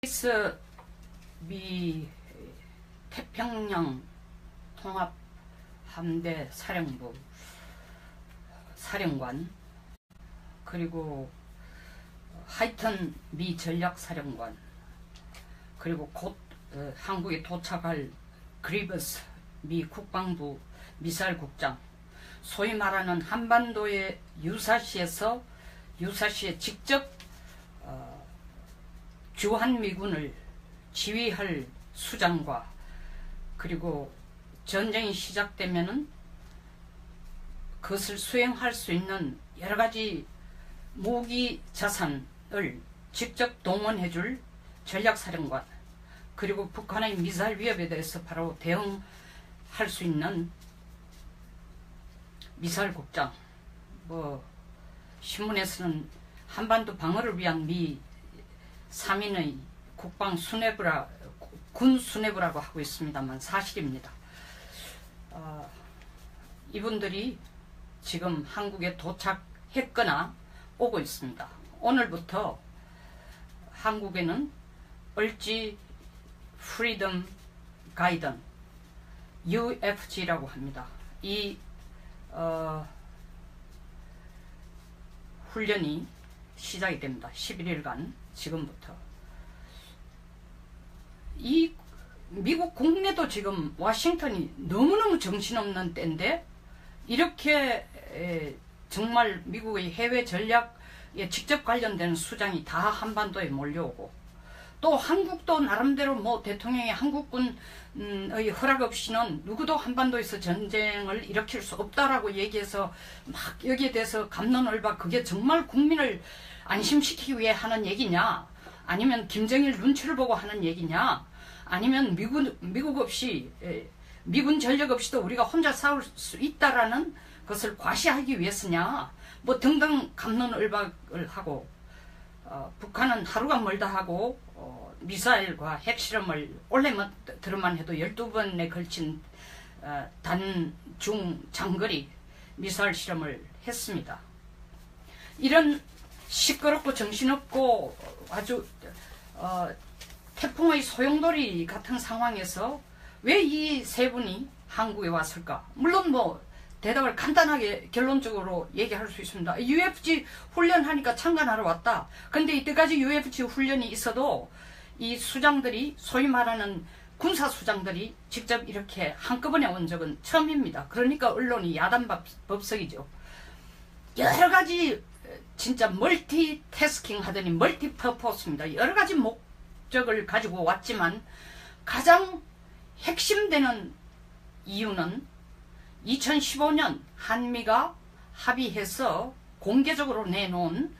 스위스 미 태평양 통합 함대 사령부 사령관, 그리고 하이튼 미 전략사령관, 그리고 곧 한국에 도착할 그리버스 미 국방부 미사일국장, 소위 말하는 한반도의 유사시에 직접 주한미군을 지휘할 수장과, 그리고 전쟁이 시작되면은 그것을 수행할 수 있는 여러가지 무기 자산을 직접 동원해줄 전략사령관, 그리고 북한의 미사일 위협에 대해서 바로 대응할 수 있는 미사일국장, 신문에서는 한반도 방어를 위한 미 3인의 국방 수뇌부라, 군 수뇌부라고 하고 있습니다만 사실입니다. 이분들이 지금 한국에 도착했거나 오고 있습니다. 오늘부터 한국에는 을지 프리덤 가이던 UFG라고 합니다. 이 훈련이 시작이 됩니다. 11일간 지금부터. 이 미국 국내도 지금 워싱턴이 너무너무 정신없는 때인데, 이렇게 정말 미국의 해외 전략에 직접 관련된 수장이 다 한반도에 몰려오고, 또 한국도 나름대로 대통령이 한국군의 허락 없이는 누구도 한반도에서 전쟁을 일으킬 수 없다라고 얘기해서 막 여기에 대해서 갑론을박, 그게 정말 국민을 안심시키기 위해 하는 얘기냐, 아니면 김정일 눈치를 보고 하는 얘기냐, 아니면 미국 없이, 미군 전력 없이도 우리가 혼자 싸울 수 있다라는 것을 과시하기 위해서냐, 등등 갑론을박을 하고, 북한은 하루가 멀다 하고 미사일과 핵실험을 올해만 들어만 해도 12번에 걸친 단, 중, 장거리 미사일 실험을 했습니다. 이런 시끄럽고 정신없고 아주 태풍의 소용돌이 같은 상황에서 왜 이 세 분이 한국에 왔을까? 물론 대답을 간단하게 결론적으로 얘기할 수 있습니다. UFG 훈련하니까 참관하러 왔다. 근데 이때까지 UFG 훈련이 있어도 이 수장들이, 소위 말하는 군사 수장들이 직접 이렇게 한꺼번에 온 적은 처음입니다. 그러니까 언론이 야단법석이죠. 여러가지 진짜 멀티태스킹 하더니 멀티퍼포스입니다. 여러가지 목적을 가지고 왔지만 가장 핵심되는 이유는 2015년 한미가 합의해서 공개적으로 내놓은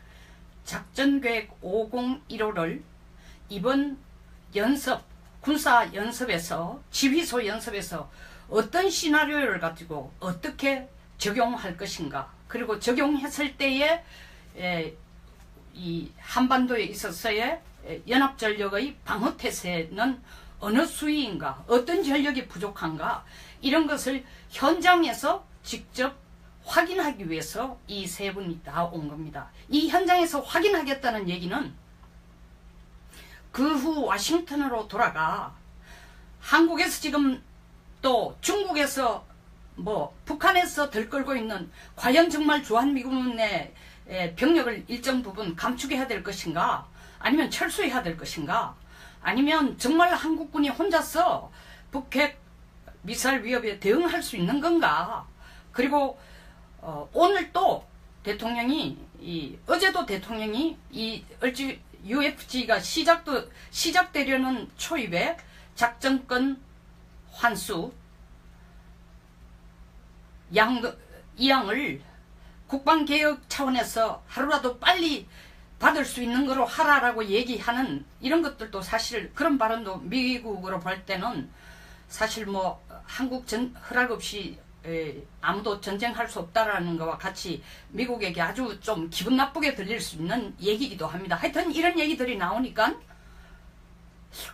작전계획 5015를 이번 연습, 군사연습에서, 지휘소 연습에서 어떤 시나리오를 가지고 어떻게 적용할 것인가, 그리고 적용했을 때에 이 한반도에 있어서의 연합전력의 방어태세는 어느 수위인가, 어떤 전력이 부족한가, 이런 것을 현장에서 직접 확인하기 위해서 이 세 분이 다 온 겁니다. 이 현장에서 확인하겠다는 얘기는 그 후 워싱턴으로 돌아가 한국에서 지금 또 중국에서 북한에서 들끓고 있는, 과연 정말 주한미군의 병력을 일정 부분 감축해야 될 것인가, 아니면 철수해야 될 것인가, 아니면 정말 한국군이 혼자서 북핵 미사일 위협에 대응할 수 있는 건가. 그리고 오늘 또 대통령이, 어제도 대통령이 이 UFG가 시작되려는 초입에 작전권 환수 이양을 국방개혁 차원에서 하루라도 빨리 받을 수 있는 거로 하라라고 얘기하는 이런 것들도, 사실 그런 발언도 미국으로 볼 때는 사실 한국 허락 없이 아무도 전쟁할 수 없다라는 것과 같이 미국에게 아주 좀 기분 나쁘게 들릴 수 있는 얘기이기도 합니다. 하여튼 이런 얘기들이 나오니까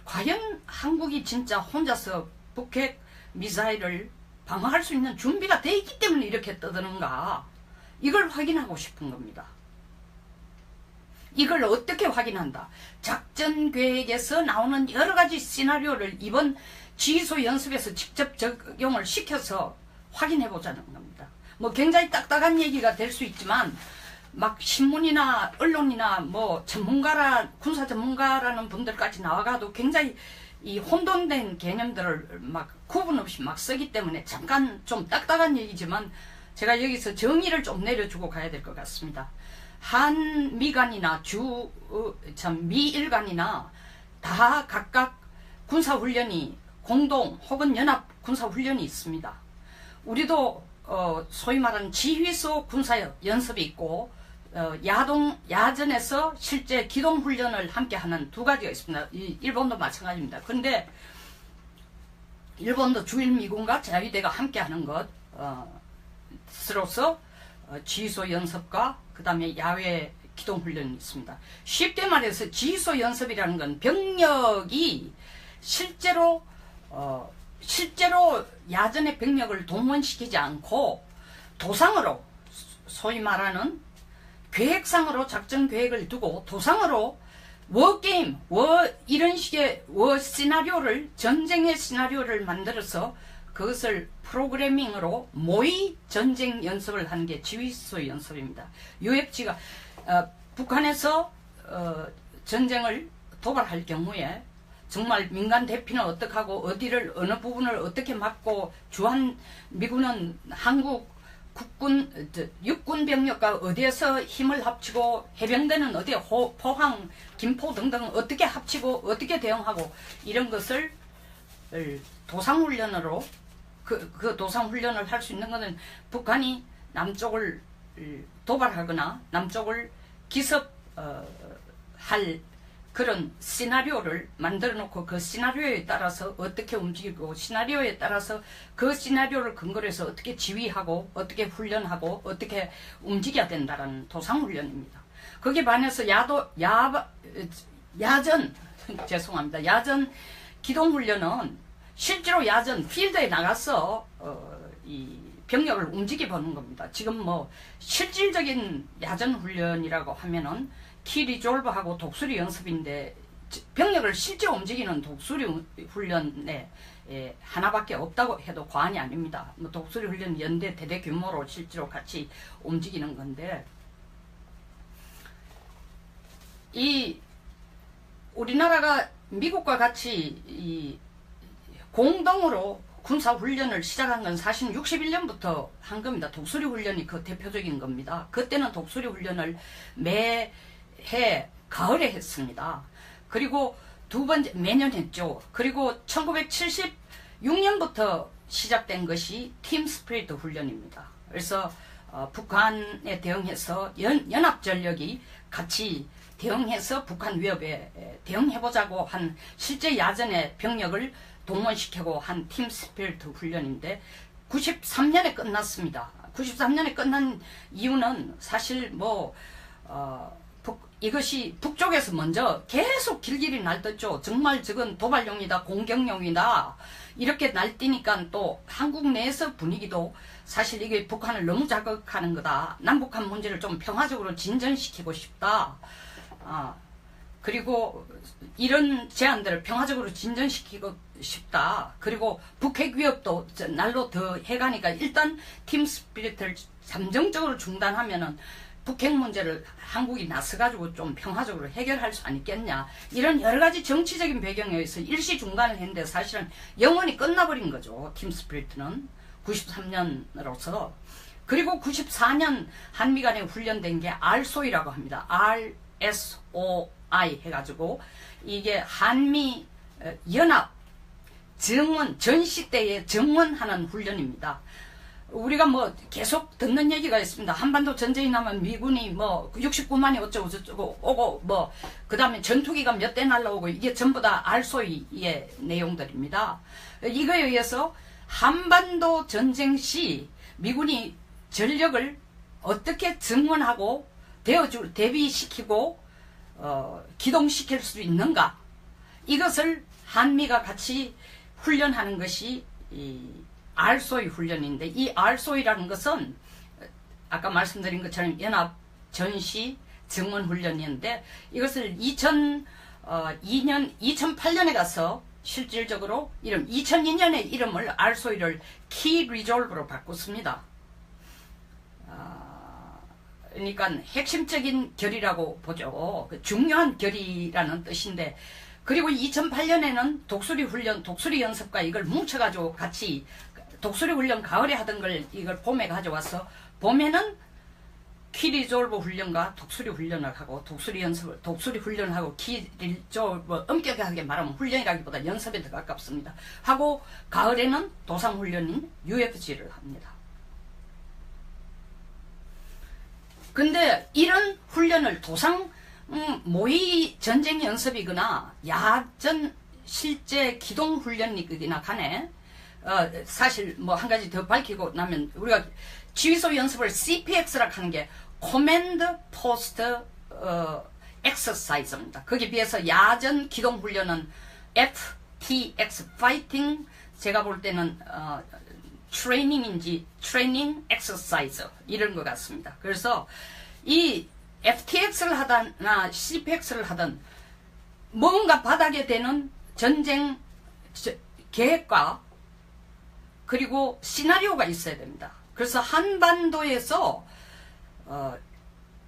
과연 한국이 진짜 혼자서 북핵 미사일을 방어할 수 있는 준비가 돼 있기 때문에 이렇게 떠드는가, 이걸 확인하고 싶은 겁니다. 이걸 어떻게 확인한다? 작전 계획에서 나오는 여러 가지 시나리오를 이번 지휘소 연습에서 직접 적용을 시켜서 확인해 보자는 겁니다. 뭐 굉장히 딱딱한 얘기가 될 수 있지만 막 신문이나 언론이나 뭐 군사 전문가라는 분들까지 나와가도 굉장히 이 혼돈된 개념들을 막 구분 없이 막 쓰기 때문에 잠깐 좀 딱딱한 얘기지만 제가 여기서 정의를 좀 내려주고 가야 될 것 같습니다. 한미 간이나 미일 간이나 다 각각 군사훈련이 공동 혹은 연합 군사훈련이 있습니다. 우리도 소위 말하는 지휘소 군사연습이 있고 야전에서 실제 기동훈련을 함께하는 두 가지가 있습니다. 일본도 마찬가지입니다. 그런데 일본도 주일미군과 자위대가 함께하는 것으로서 지휘소 연습과 그 다음에 야외 기동훈련이 있습니다. 쉽게 말해서 지휘소 연습이라는 건 병력이 실제로 야전의 병력을 동원시키지 않고 도상으로 소위 말하는 계획상으로 작전 계획을 두고 도상으로 워게임, 이런 식의 시나리오를 전쟁의 시나리오를 만들어서 그것을 프로그래밍으로 모의 전쟁 연습을 하는 게 지휘소 연습입니다. UFG가 북한에서 전쟁을 도발할 경우에 정말 민간 대피는 어떻게 하고 어디를 어느 부분을 어떻게 막고 미군은 한국 육군 병력과 어디에서 힘을 합치고 해병대는 어디에 포항, 김포 등등 어떻게 합치고 어떻게 대응하고 이런 것을 도상훈련으로 그 도상훈련을 할 수 있는 것은 북한이 남쪽을 도발하거나 남쪽을 기습할 그런 시나리오를 만들어 놓고 그 시나리오에 따라서 어떻게 움직이고 시나리오에 따라서 그 시나리오를 근거로 해서 어떻게 지휘하고 어떻게 훈련하고 어떻게 움직여야 된다는 도상훈련입니다. 거기에 반해서 야전 죄송합니다. 야전 기동훈련은 실제로 야전 필드에 나가서 이 병력을 움직여 보는 겁니다. 지금 뭐 실질적인 야전 훈련이라고 하면은 키 리졸브하고 독수리 연습인데 병력을 실제 움직이는 독수리 훈련에 하나밖에 없다고 해도 과언이 아닙니다. 뭐 독수리 훈련 연대 대대 규모로 실제로 같이 움직이는 건데 이 우리나라가 미국과 같이 이 공동으로 군사훈련을 시작한 건 사실 61년부터 한 겁니다. 독수리 훈련이 그 대표적인 겁니다. 그때는 독수리 훈련을 매해 가을에 했습니다. 그리고 두 번째 매년 했죠. 그리고 1976년부터 시작된 것이 팀 스피릿 훈련입니다. 그래서 북한에 대응해서 연합전력이 같이 대응해서 북한 위협에 대응해보자고 한 실제 야전의 병력을 동원시키고 한 팀 스피릿 훈련인데 93년에 끝났습니다. 93년에 끝난 이유는 사실 이것이 북쪽에서 먼저 계속 길길이 날떴죠. 정말 저건 도발용이다, 공격용이다 이렇게 날뛰니까 또 한국 내에서 분위기도 사실 이게 북한을 너무 자극하는 거다. 남북한 문제를 좀 평화적으로 진전시키고 싶다. 그리고 이런 제안들을 평화적으로 진전시키고 싶다. 그리고 북핵 위협도 날로 더 해가니까 일단 팀 스피릿을 잠정적으로 중단하면은 북핵 문제를 한국이 나서가지고 좀 평화적으로 해결할 수 아니겠냐. 이런 여러 가지 정치적인 배경에 의해서 일시 중단을 했는데 사실은 영원히 끝나버린 거죠. 팀 스피릿는 93년으로서. 그리고 94년 한미 간에 훈련된 게 RSOI라고 합니다. RSOI 해가지고 이게 한미 연합 정원 전시 때에 정원하는 훈련입니다. 우리가 계속 듣는 얘기가 있습니다. 한반도 전쟁이 나면 미군이 69만이 어쩌고 저쩌고 오고 그 다음에 전투기가 몇 대 날라오고 이게 전부 다 RSOI의 내용들입니다. 이거에 의해서 한반도 전쟁 시 미군이 전력을 어떻게 증원하고 대비시키고 기동시킬 수 있는가, 이것을 한미가 같이 훈련하는 것이 이 RSOI 훈련인데, 이 RSOI라는 것은 아까 말씀드린 것처럼 연합 전시 증원훈련이었는데 이것을 2008년에 가서 실질적으로 2002년에 이름을 RSOI를 Key Resolve로 바꿨습니다. 그러니까 핵심적인 결이라고 보죠. 중요한 결이라는 뜻인데, 그리고 2008년에는 독수리 훈련, 독수리 연습과 이걸 뭉쳐가지고 같이 독수리 훈련 가을에 하던 걸 이걸 봄에 가져와서 봄에는 키리졸브 훈련과 독수리 훈련을 하고 독수리 연습을 독수리 훈련을 하고 키리졸브 엄격하게 말하면 훈련이라기보다 연습에 더 가깝습니다. 하고 가을에는 도상 훈련인 UFG를 합니다. 근데 이런 훈련을 도상 모의 전쟁 연습이거나 야전 실제 기동 훈련이거나 간에 사실 뭐 한 가지 더 밝히고 나면 우리가 지휘소 연습을 CPX라고 하는 게 Command Post Exercise입니다. 거기에 비해서 야전 기동 훈련은 FTX Fighting, 제가 볼 때는 트레이닝인지 트레이닝 엑서사이즈 이런 것 같습니다. 그래서 이 FTX를 하거나 CPX를 하든 뭔가 바닥에 대는 전쟁 계획과 그리고 시나리오가 있어야 됩니다. 그래서 한반도에서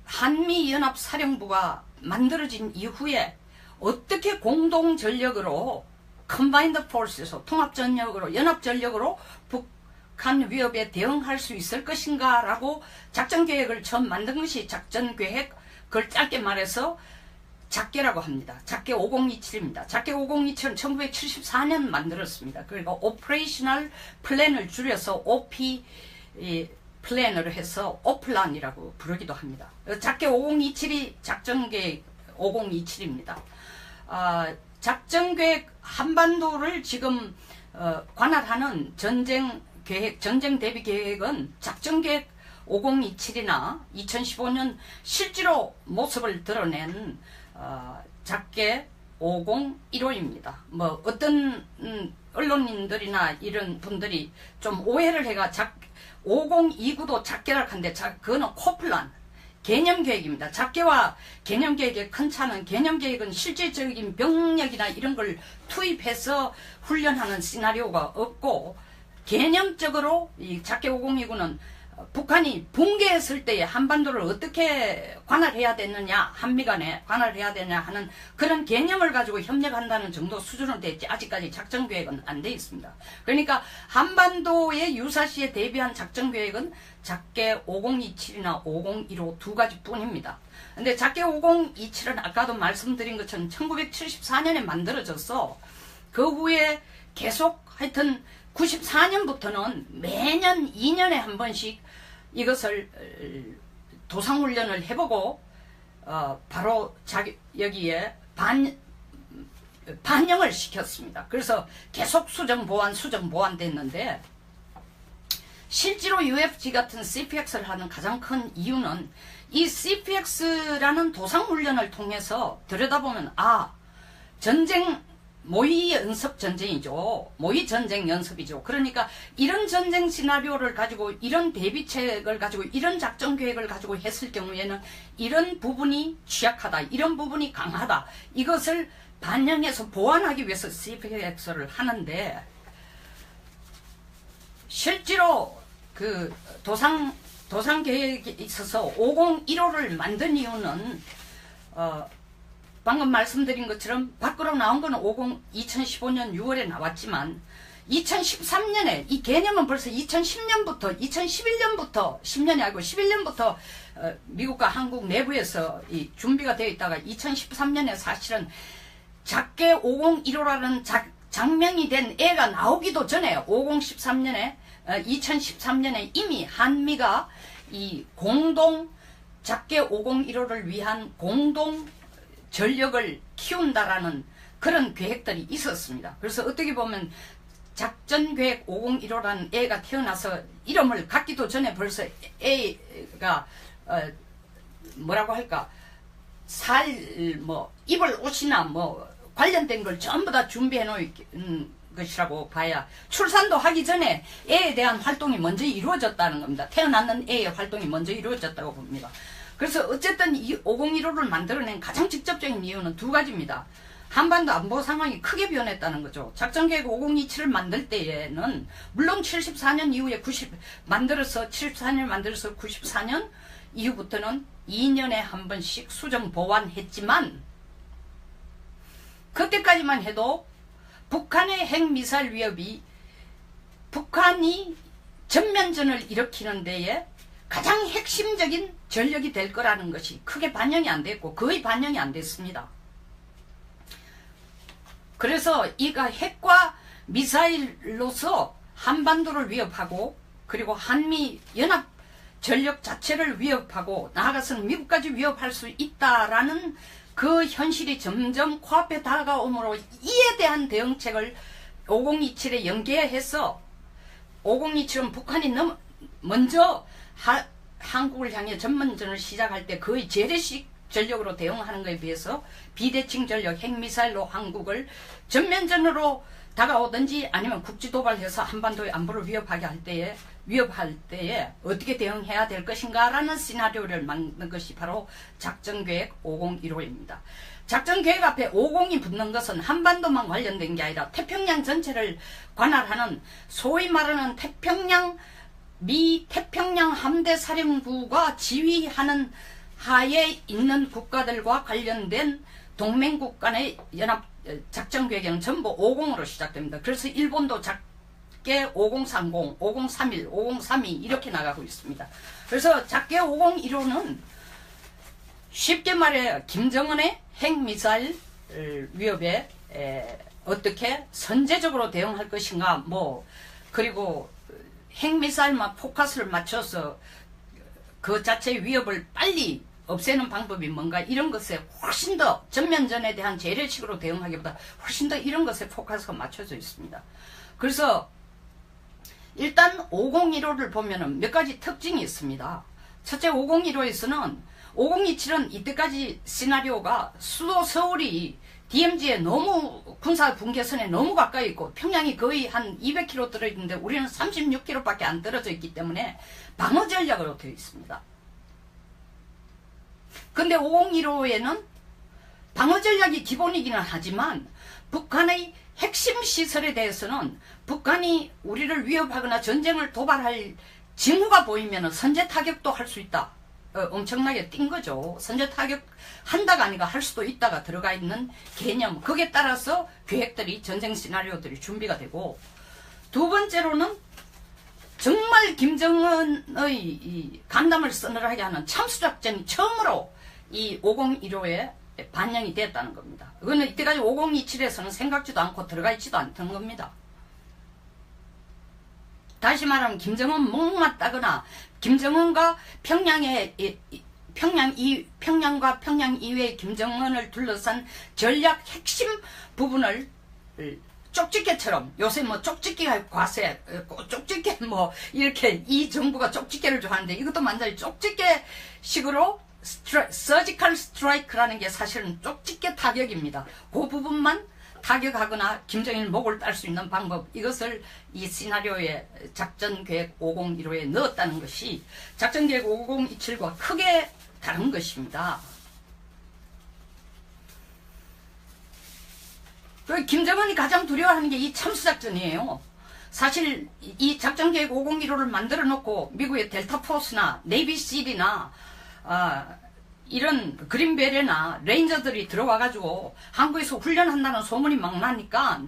한미연합사령부가 만들어진 이후에 어떻게 공동 전력으로 Combined Forces, 통합 전력으로, 연합 전력으로 북한 위협에 대응할 수 있을 것인가 라고 작전 계획을 처음 만든 것이 작전 계획, 그걸 짧게 말해서 작계라고 합니다. 작계 5027입니다. 작계 5027은 1974년 만들었습니다. 그러니까 Operational Plan을 줄여서 OP 플랜으로 해서 오플란이라고 부르기도 합니다. 작계 5027이 작전계획 5027입니다. 작전계획 한반도를 지금 관할하는 전쟁 대비 계획은 작전계획 5027이나 2015년 실제로 모습을 드러낸 작계 5015입니다. 뭐 어떤 언론인들이나 이런 분들이 좀 오해를 해가 5029도 작계라고 하는데 그거는 코플란 개념계획입니다. 작계와 개념계획의 큰 차는 개념계획은 실질적인 병력이나 이런 걸 투입해서 훈련하는 시나리오가 없고, 개념적으로 이 작계 5029는 북한이 붕괴했을 때에 한반도를 어떻게 관할해야 되느냐, 한미 간에 관할해야 되냐 하는 그런 개념을 가지고 협력한다는 정도 수준으로 되어 있지, 아직까지 작전계획은 안 되어 있습니다. 그러니까 한반도의 유사시에 대비한 작전계획은 작계 5027이나 5015 두 가지 뿐입니다. 근데 작계 5027은 아까도 말씀드린 것처럼 1974년에 만들어져서 그 후에 계속 하여튼 94년부터는 매년 2년에 한 번씩 이것을 도상훈련을 해보고 바로 여기에 반영을 시켰습니다. 그래서 계속 수정 보완 됐는데, 실제로 UFG 같은 CPX를 하는 가장 큰 이유는 이 CPX라는 도상훈련을 통해서 들여다보면 전쟁 모의 연습 전쟁이죠. 모의 전쟁 연습이죠. 그러니까 이런 전쟁 시나리오를 가지고 이런 대비책을 가지고 이런 작전 계획을 가지고 했을 경우에는 이런 부분이 취약하다, 이런 부분이 강하다, 이것을 반영해서 보완하기 위해서 CPX를 하는데, 실제로 그 도상 계획에 있어서 5015를 만든 이유는 방금 말씀드린 것처럼 밖으로 나온 거는 2015년 6월에 나왔지만 2013년에 이 개념은 벌써 2011년부터 10년이 아니고 11년부터 미국과 한국 내부에서 이 준비가 되어 있다가 2013년에 사실은 작계 5015라는 장명이 된 애가 나오기도 전에 2013년에 이미 한미가 이 공동 작계 5015를 위한 공동 전력을 키운다라는 그런 계획들이 있었습니다. 그래서 어떻게 보면 작전계획 5015라는 애가 태어나서 이름을 갖기도 전에 벌써 애가 뭐라고 할까, 입을 옷이나 관련된 걸 전부 다 준비해 놓은 것이라고 봐야, 출산도 하기 전에 애에 대한 활동이 먼저 이루어졌다는 겁니다. 태어났는 애의 활동이 먼저 이루어졌다고 봅니다. 그래서 어쨌든 이 501호를 만들어낸 가장 직접적인 이유는 두 가지입니다. 한반도 안보 상황이 크게 변했다는 거죠. 작전계획 5027을 만들 때에는 물론 74년 이후에 74년 만들어서 94년 이후부터는 2년에 한 번씩 수정 보완했지만 그때까지만 해도 북한의 핵미사일 위협이 북한이 전면전을 일으키는 데에 가장 핵심적인 전력이 될 거라는 것이 크게 반영이 안 됐고 거의 반영이 안 됐습니다. 그래서 이가 핵과 미사일로서 한반도를 위협하고 그리고 한미 연합 전력 자체를 위협하고 나아가서는 미국까지 위협할 수 있다라는 그 현실이 점점 코앞에 다가오므로 이에 대한 대응책을 5027에 연계해서 5027은 북한이 먼저 한국을 향해 전면전을 시작할 때 거의 재래식 전력으로 대응하는 것에 비해서 비대칭 전력 핵미사일로 한국을 전면전으로 다가오든지 아니면 국지도발해서 한반도의 안보를 위협할 때에 어떻게 대응해야 될 것인가라는 시나리오를 만든 것이 바로 작전계획 5015입니다. 작전계획 앞에 50이 붙는 것은 한반도만 관련된 게 아니라 태평양 전체를 관할하는 소위 말하는 미 태평양 함대사령부가 지휘하는 하에 있는 국가들과 관련된 동맹국 간의 연합 작전계획은 전부 50으로 시작됩니다. 그래서 일본도 작게 5030, 5031, 5032 이렇게 나가고 있습니다. 그래서 작게 5015는 쉽게 말해 김정은의 핵미사일 위협에 어떻게 선제적으로 대응할 것인가 그리고 핵미사일만 포커스를 맞춰서 그 자체의 위협을 빨리 없애는 방법이 뭔가 이런 것에 훨씬 더 전면전에 대한 재래식으로 대응하기보다 훨씬 더 이런 것에 포커스가 맞춰져 있습니다. 그래서 일단 5015를 보면은 몇 가지 특징이 있습니다. 첫째 5015에서는 5027은 이때까지 시나리오가 수도 서울이 DMZ에 너무 군사 분계선에 너무 가까이 있고 평양이 거의 한 200km 떨어져 있는데 우리는 36km밖에 안 떨어져 있기 때문에 방어 전략으로 되어 있습니다. 근데 5015에는 방어 전략이 기본이기는 하지만 북한의 핵심 시설에 대해서는 북한이 우리를 위협하거나 전쟁을 도발할 징후가 보이면 선제 타격도 할 수 있다. 엄청나게 뛴 거죠. 선제 타격 한다가 아니가 할 수도 있다가 들어가 있는 개념. 거기에 따라서 계획들이 전쟁 시나리오들이 준비가 되고 두 번째로는 정말 김정은의 이 간담을 서늘하게 하는 참수작전이 처음으로 이 5015에 반영이 됐다는 겁니다. 그거는 이때까지 5027에서는 생각지도 않고 들어가 있지도 않던 겁니다. 다시 말하면 김정은 목맞다거나 김정은과 평양과 평양 이외의 김정은을 둘러싼 전략 핵심 부분을 쪽집게처럼 요새 쪽집게가 과세, 쪽집게 이렇게 이 정부가 쪽집게를 좋아하는데 이것도 완전히 쪽집게 식으로 서지컬 스트라이크라는 게 사실은 쪽집게 타격입니다. 그 부분만 타격하거나 김정일 목을 딸 수 있는 방법, 이것을 이 시나리오에 작전계획 5015에 넣었다는 것이 작전계획 5027과 크게 다른 것입니다. 김정은이 가장 두려워하는 게 이 참수작전이에요. 사실 이 작전계획 5015를 만들어 놓고 미국의 델타포스나 네이비실이나 이런 그린베레나 레인저들이 들어와가지고 한국에서 훈련한다는 소문이 막 나니까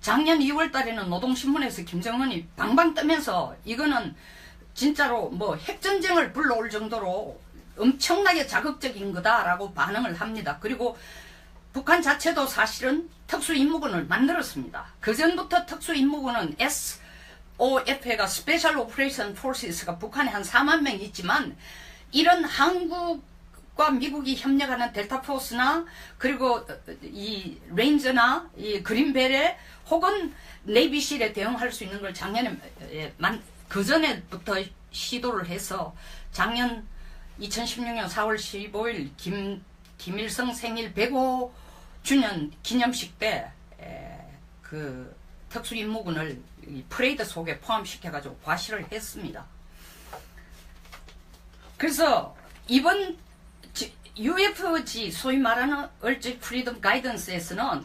작년 2월 달에는 노동신문에서 김정은이 방방 뜨면서 이거는 진짜로 핵전쟁을 불러올 정도로 엄청나게 자극적인 거다라고 반응을 합니다. 그리고 북한 자체도 사실은 특수임무군을 만들었습니다. 그전부터 특수임무군은 SOF가 스페셜 오퍼레이션 포스가 북한에 한 4만 명 있지만 이런 한국과 미국이 협력하는 델타포스나 그리고 이 레인저나 이 그린베레 혹은 네이비실에 대응할 수 있는 걸 작년에 그전에부터 시도를 해서 작년 2016년 4월 15일 김일성 생일 105주년 기념식 때 그 특수임무군을 프레이드 속에 포함시켜가지고 과시를 했습니다. 그래서 이번 UFG 소위 말하는 얼지 프리덤 가이던스에서는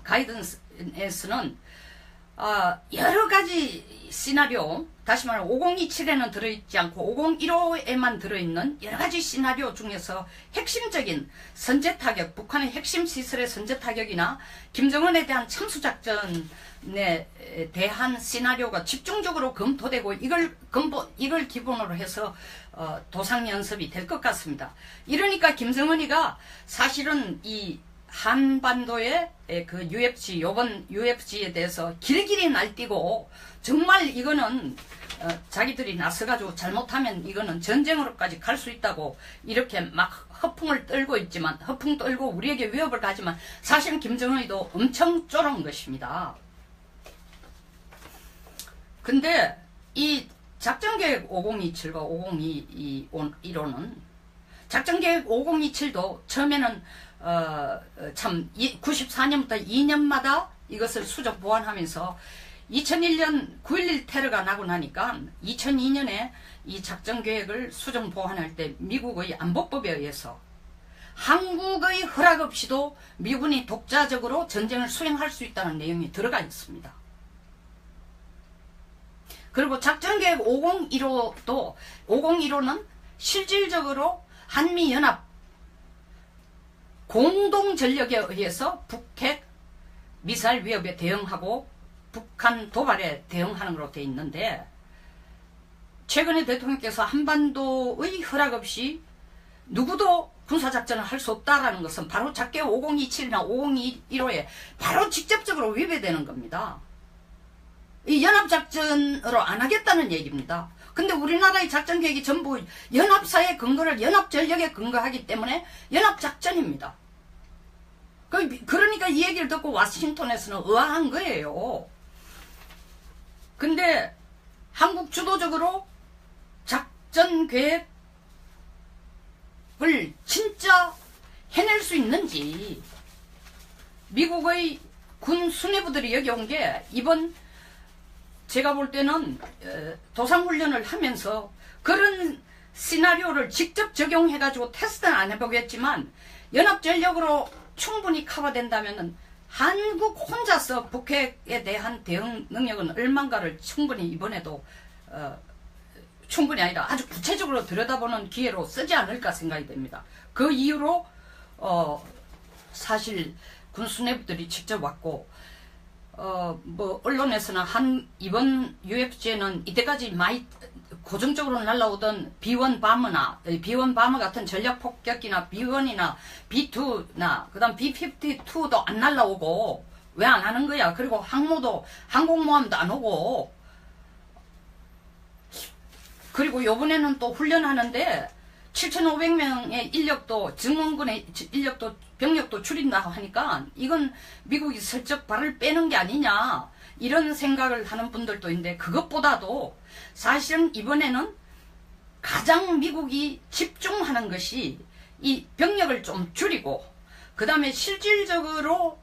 여러 가지 시나리오, 다시 말하면 5027에는 들어있지 않고 5015에만 들어있는 여러 가지 시나리오 중에서 핵심적인 선제 타격, 북한의 핵심 시설의 선제 타격이나 김정은에 대한 참수작전에 대한 시나리오가 집중적으로 검토되고 이걸 기본으로 해서 도상 연습이 될 것 같습니다. 이러니까 김정은이가 사실은 이 한반도의 그 UFC, 요번 UFG에 대해서 길길이 날뛰고 정말 이거는 자기들이 나서가지고 잘못하면 이거는 전쟁으로까지 갈 수 있다고 이렇게 막 허풍을 떨고 있지만, 허풍 떨고 우리에게 위협을 가지만 사실은 김정은이도 엄청 쫄은 것입니다. 근데 이 작전계획 5027과 5015는 작전계획 5027도 처음에는 참 94년부터 2년마다 이것을 수정 보완하면서 2001년 9.11 테러가 나고 나니까 2002년에 이 작전계획을 수정 보완할 때 미국의 안보법에 의해서 한국의 허락 없이도 미군이 독자적으로 전쟁을 수행할 수 있다는 내용이 들어가 있습니다. 그리고 작전계획 5015는 실질적으로 한미연합 공동전력에 의해서 북핵 미사일 위협에 대응하고 북한 도발에 대응하는 것으로 되어 있는데, 최근에 대통령께서 한반도의 허락 없이 누구도 군사작전을 할 수 없다라는 것은 바로 작계 5027이나 5015에 바로 직접적으로 위배되는 겁니다. 이 연합작전으로 안 하겠다는 얘기입니다. 근데 우리나라의 작전계획이 전부 연합사의 근거를 연합전력에 근거하기 때문에 연합작전입니다. 그러니까 이 얘기를 듣고 워싱턴에서는 의아한 거예요. 근데 한국 주도적으로 작전계획을 진짜 해낼 수 있는지, 미국의 군 수뇌부들이 여기 온 게 이번 제가 볼 때는 도상훈련을 하면서 그런 시나리오를 직접 적용해가지고 테스트는 안 해보겠지만 연합전력으로 충분히 커버된다면 한국 혼자서 북핵에 대한 대응 능력은 얼만가를 충분히 이번에도 충분히 아니라 아주 구체적으로 들여다보는 기회로 쓰지 않을까 생각이 됩니다. 그 이후로 사실 군 수뇌부들이 직접 왔고 언론에서는 이번 UFG에는 이때까지 많이 고정적으로 날라오던 B1 바머 같은 전략 폭격기나 B1이나 B2나 그다음 B52도 안 날라오고 왜 안 하는 거야? 그리고 항공모함도 안 오고, 그리고 요번에는 또 훈련하는데 7,500명의 인력도, 증원군의 인력도, 병력도 줄인다고 하니까 이건 미국이 슬쩍 발을 빼는 게 아니냐, 이런 생각을 하는 분들도 있는데, 그것보다도 사실은 이번에는 가장 미국이 집중하는 것이 이 병력을 좀 줄이고, 그 다음에 실질적으로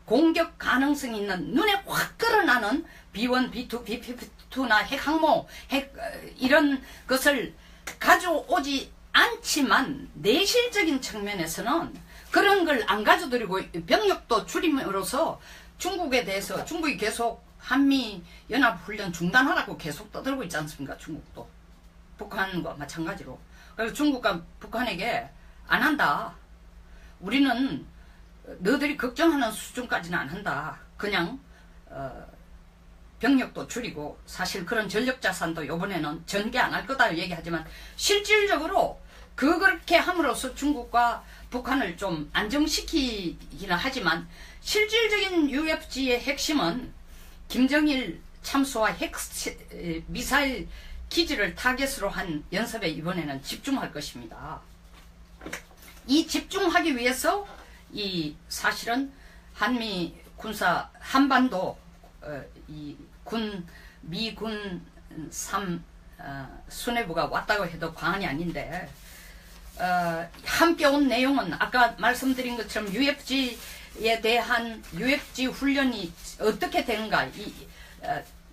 공격 가능성이 있는 눈에 확 끌어나는 B1, B2, B52나 핵항모, 이런 것을 가져오지 않지만 내실적인 측면에서는 그런 걸 안 가져들이고 병력도 줄임으로써 중국에 대해서, 중국이 계속 한미연합훈련 중단하라고 계속 떠들고 있지 않습니까? 중국도 북한과 마찬가지로. 그래서 중국과 북한에게 안 한다, 우리는 너희들이 걱정하는 수준까지는 안 한다, 그냥 병력도 줄이고, 사실 그런 전력자산도 이번에는 전개 안 할 거다 얘기하지만 실질적으로 그렇게 함으로써 중국과 북한을 좀 안정시키기는 하지만 실질적인 UFG의 핵심은 김정일 참수와 미사일 기지를 타겟으로 한 연습에 이번에는 집중할 것입니다. 이 집중하기 위해서 사실은 한미 군사 한반도 미군 3 수뇌부가 왔다고 해도 과언이 아닌데, 함께 온 내용은 아까 말씀드린 것처럼 UFG에 대한 UFG 훈련이 어떻게 되는가,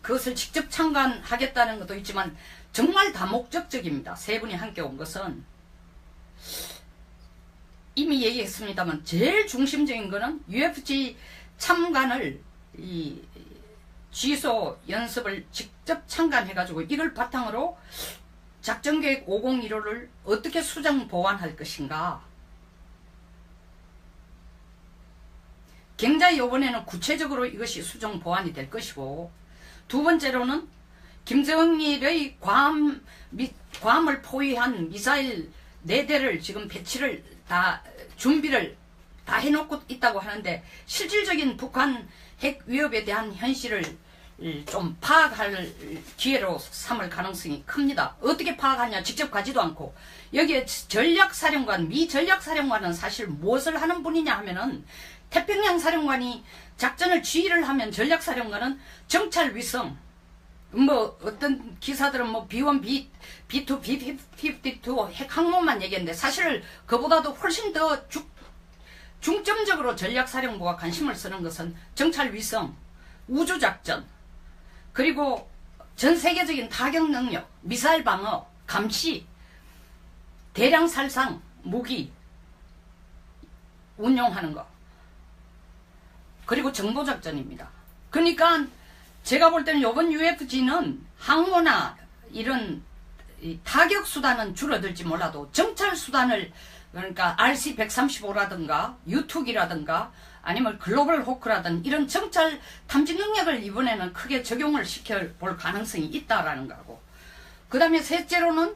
그것을 직접 참관하겠다는 것도 있지만 정말 다목적적입니다. 세 분이 함께 온 것은 이미 얘기했습니다만 제일 중심적인 거는 UFC 참관을 이 취소 연습을 직접 참관해가지고 이걸 바탕으로 작전계획 5015를 어떻게 수정 보완할 것인가. 굉장히 이번에는 구체적으로 이것이 수정 보완이 될 것이고, 두 번째로는 김정일의 괌을 포위한 미사일 4대를 지금 배치를 다 준비를 다 해놓고 있다고 하는데, 실질적인 북한 핵 위협에 대한 현실을 좀 파악할 기회로 삼을 가능성이 큽니다. 어떻게 파악하냐? 직접 가지도 않고. 여기에 전략사령관, 미 전략사령관은 사실 무엇을 하는 분이냐 하면은, 태평양 사령관이 작전을 지휘를 하면 전략사령관은 정찰 위성, 뭐 어떤 기사들은 뭐 B1, B2, B52 핵 항모만 얘기했는데, 사실 그보다도 훨씬 더 중점적으로 전략사령부가 관심을 쓰는 것은 정찰 위성, 우주작전, 그리고 전 세계적인 타격 능력, 미사일 방어, 감시, 대량 살상 무기 운용하는 것, 그리고 정보작전입니다. 그러니까 제가 볼 때는 이번 UFG는 항모나 이런 타격 수단은 줄어들지 몰라도 정찰 수단을, 그러니까 RC-135라든가 유투기라든가 아니면 글로벌 호크라든 이런 정찰 탐지 능력을 이번에는 크게 적용을 시켜볼 가능성이 있다라는 거고, 그 다음에 셋째로는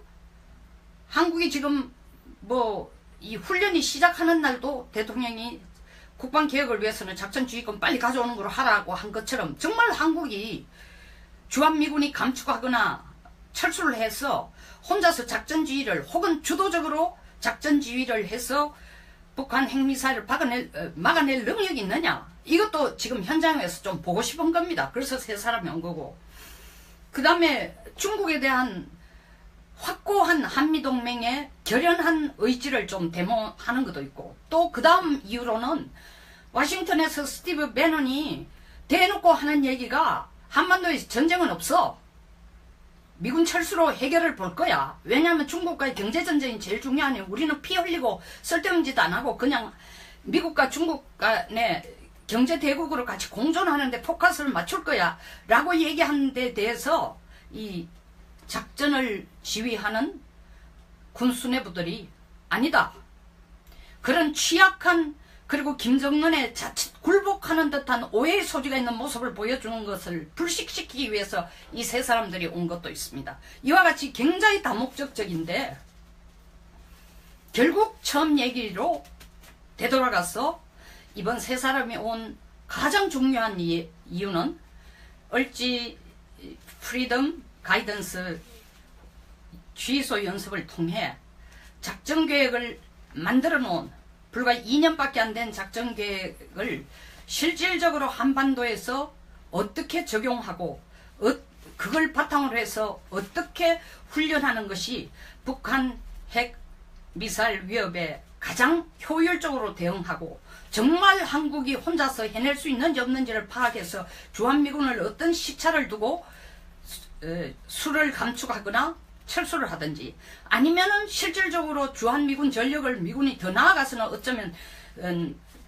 한국이 지금 뭐 이 훈련이 시작하는 날도 대통령이 국방개혁을 위해서는 작전지휘권 빨리 가져오는 걸로 하라고 한 것처럼, 정말 한국이 주한미군이 감축하거나 철수를 해서 혼자서 작전지휘를 혹은 주도적으로 작전지휘를 해서 북한 핵미사일을 막아낼 능력이 있느냐, 이것도 지금 현장에서 좀 보고 싶은 겁니다. 그래서 세 사람이 온 거고, 그 다음에 중국에 대한 확고한 한미동맹의 결연한 의지를 좀 데모하는 것도 있고, 또 그 다음 이유로는 워싱턴에서 스티브 배넌이 대놓고 하는 얘기가 한반도에 전쟁은 없어, 미군 철수로 해결을 볼 거야. 왜냐하면 중국과의 경제전쟁이 제일 중요하니 우리는 피 흘리고 쓸데없는 짓 안 하고 그냥 미국과 중국 간의 경제대국으로 같이 공존하는데 포커스를 맞출 거야 라고 얘기하는 데 대해서 이 작전을 지휘하는 군 수뇌부들이 아니다, 그런 취약한, 그리고 김정은의 자칫 굴복하는 듯한 오해의 소지가 있는 모습을 보여주는 것을 불식시키기 위해서 이 세 사람들이 온 것도 있습니다. 이와 같이 굉장히 다목적적인데, 결국 처음 얘기로 되돌아가서 이번 세 사람이 온 가장 중요한 이유는 얼지 프리덤 가이던스 취소 연습을 통해 작전계획을 만들어 놓은, 불과 2년밖에 안 된 작전계획을 실질적으로 한반도에서 어떻게 적용하고 그걸 바탕으로 해서 어떻게 훈련하는 것이 북한 핵 미사일 위협에 가장 효율적으로 대응하고 정말 한국이 혼자서 해낼 수 있는지 없는지를 파악해서 주한미군을 어떤 시차를 두고 수를 감축하거나 철수를 하든지, 아니면은 실질적으로 주한미군 전력을 미군이 더 나아가서는 어쩌면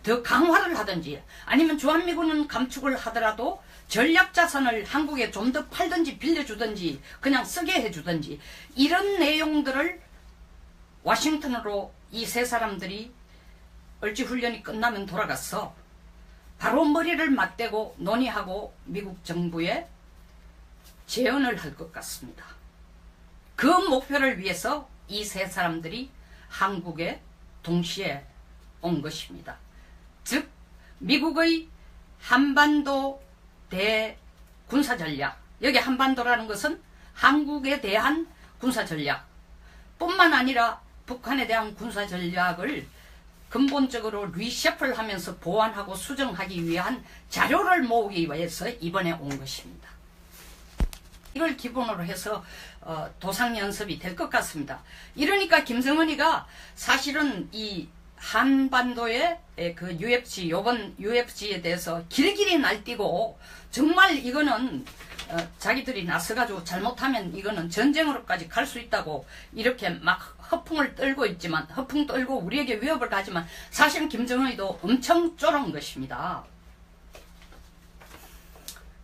더 강화를 하든지, 아니면 주한미군은 감축을 하더라도 전략자산을 한국에 좀 더 팔든지 빌려주든지 그냥 쓰게 해주든지, 이런 내용들을 워싱턴으로 이 세 사람들이 얼지훈련이 끝나면 돌아가서 바로 머리를 맞대고 논의하고 미국 정부에 제언을 할 것 같습니다. 그 목표를 위해서 이 세 사람들이 한국에 동시에 온 것입니다. 즉 미국의 한반도 대군사전략, 여기 한반도라는 것은 한국에 대한 군사전략 뿐만 아니라 북한에 대한 군사전략을 근본적으로 리셔플 하면서 보완하고 수정하기 위한 자료를 모으기 위해서 이번에 온 것입니다. 이걸 기본으로 해서 도상연습이 될 것 같습니다. 이러니까 김정은이가 사실은 이 한반도의 그 UFC, 요번 UFG에 대해서 길길이 날뛰고 정말 이거는 자기들이 나서가지고 잘못하면 이거는 전쟁으로까지 갈 수 있다고 이렇게 막 허풍을 떨고 있지만, 허풍 떨고 우리에게 위협을 가지만 사실은 김정은이도 엄청 쫄은 것입니다.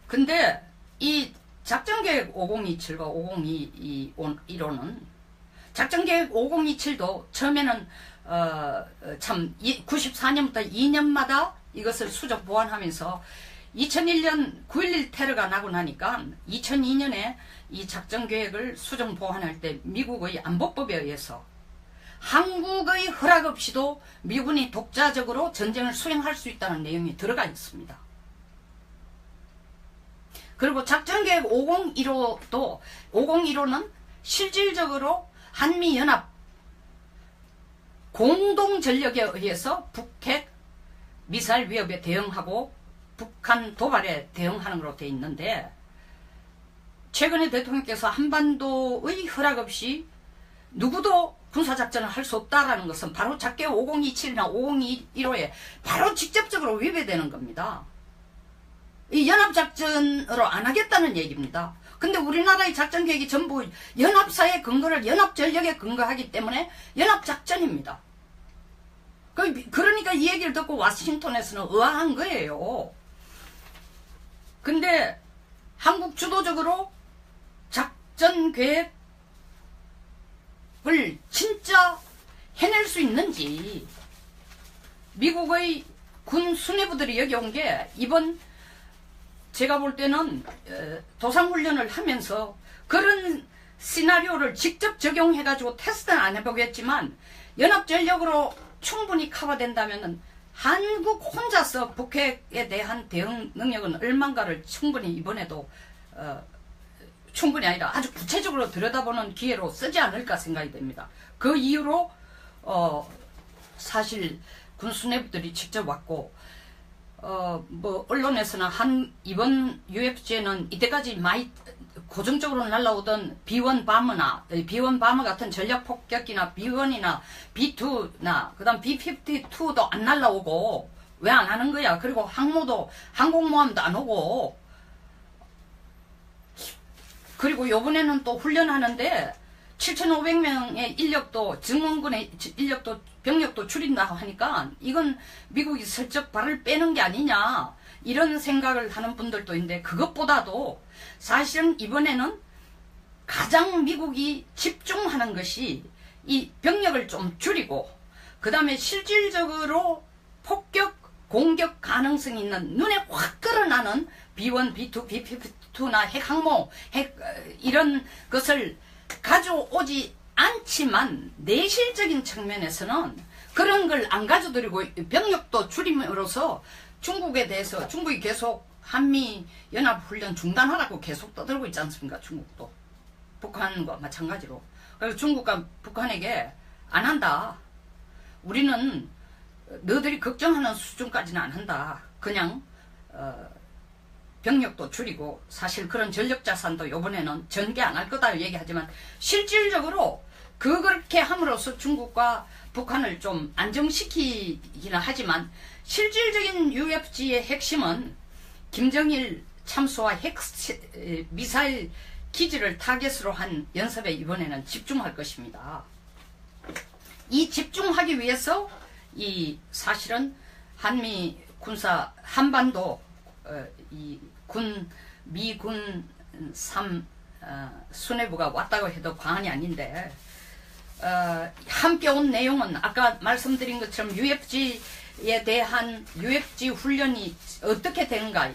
근데 이 작전계획 5027과 5021호는 작전계획 5027도 처음에는 참 94년부터 2년마다 이것을 수정 보완하면서 2001년 9.11 테러가 나고 나니까 2002년에 이 작전계획을 수정 보완할 때 미국의 안보법에 의해서 한국의 허락 없이도 미군이 독자적으로 전쟁을 수행할 수 있다는 내용이 들어가 있습니다. 그리고 작전계획 5015는 실질적으로 한미연합 공동전력에 의해서 북핵 미사일 위협에 대응하고 북한 도발에 대응하는 것으로 되어 있는데, 최근에 대통령께서 한반도의 허락 없이 누구도 군사작전을 할 수 없다라는 것은 바로 작계획 5027이나 5015에 바로 직접적으로 위배되는 겁니다. 이 연합작전으로 안 하겠다는 얘기입니다. 근데 우리나라의 작전계획이 전부 연합사의 근거를 연합전력에 근거하기 때문에 연합작전입니다. 그러니까 이 얘기를 듣고 워싱턴에서는 의아한 거예요. 근데 한국 주도적으로 작전계획을 진짜 해낼 수 있는지, 미국의 군 수뇌부들이 여기 온 게 이번 제가 볼 때는 도상훈련을 하면서 그런 시나리오를 직접 적용해가지고 테스트는 안 해보겠지만 연합전력으로 충분히 커버된다면 한국 혼자서 북핵에 대한 대응 능력은 얼만가를 충분히 이번에도 충분히 아니라 아주 구체적으로 들여다보는 기회로 쓰지 않을까 생각이 됩니다. 그 이후로 사실 군 수뇌부들이 직접 왔고, 뭐 언론에서는 이번 UFG에는 이때까지 많이 고정적으로 날라오던 B1 바머 같은 전략 폭격기나 B1이나 B2나 그다음 B52도 안 날라오고, 왜 안 하는 거야? 그리고 항공모함도 안 오고, 그리고 요번에는 또 훈련하는데 7,500명의 인력도, 증원군의 인력도, 병력도 줄인다고 하니까 이건 미국이 슬쩍 발을 빼는 게 아니냐, 이런 생각을 하는 분들도 있는데, 그것보다도 사실은 이번에는 가장 미국이 집중하는 것이 이 병력을 좀 줄이고, 그 다음에 실질적으로 폭격, 공격 가능성이 있는 눈에 확 끌어나는 B1, B2, B52나 핵항모, 이런 것을 가져오지 않지만 내실적인 측면에서는 그런 걸 안 가져들이고 병력도 줄임으로써 중국에 대해서, 중국이 계속 한미연합훈련 중단하라고 계속 떠들고 있지 않습니까? 중국도 북한과 마찬가지로. 그래서 중국과 북한에게 안 한다, 우리는 너희들이 걱정하는 수준까지는 안 한다, 그냥 병력도 줄이고, 사실 그런 전력자산도 이번에는 전개 안 할 거다 얘기하지만, 실질적으로 그렇게 함으로써 중국과 북한을 좀 안정시키기는 하지만, 실질적인 UFG의 핵심은 김정일 참수와 미사일 기지를 타겟으로 한 연습에 이번에는 집중할 것입니다. 이 집중하기 위해서 이 사실은 한미 군사 한반도 미군 3 수뇌부가 왔다고 해도 과언이 아닌데, 함께 온 내용은 아까 말씀드린 것처럼 UFG에 대한 UFG 훈련이 어떻게 되는가,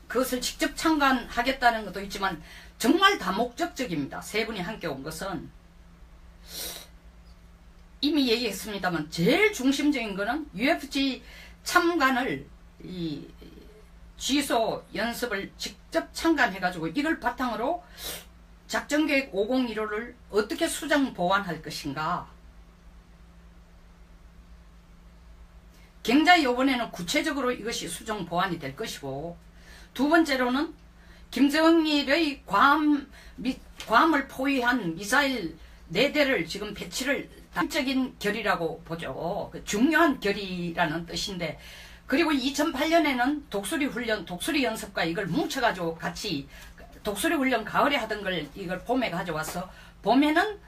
그것을 직접 참관하겠다는 것도 있지만 정말 다목적적입니다. 세 분이 함께 온 것은 이미 얘기했습니다만, 제일 중심적인 거는 UFG 참관을, 이 취소 연습을 직접 참관해가지고 이걸 바탕으로 작전계획 5015를 어떻게 수정 보완할 것인가, 굉장히 이번에는 구체적으로 이것이 수정 보완이 될 것이고, 두 번째로는 김정일의 괌을 포위한 미사일 4대를 지금 배치를 단적인 결의라고 보죠. 중요한 결의라는 뜻인데, 그리고 2008년에는 독수리 훈련, 독수리 연습과 이걸 뭉쳐가지고 같이 독수리 훈련 가을에 하던 걸 이걸 봄에 가져와서 봄에는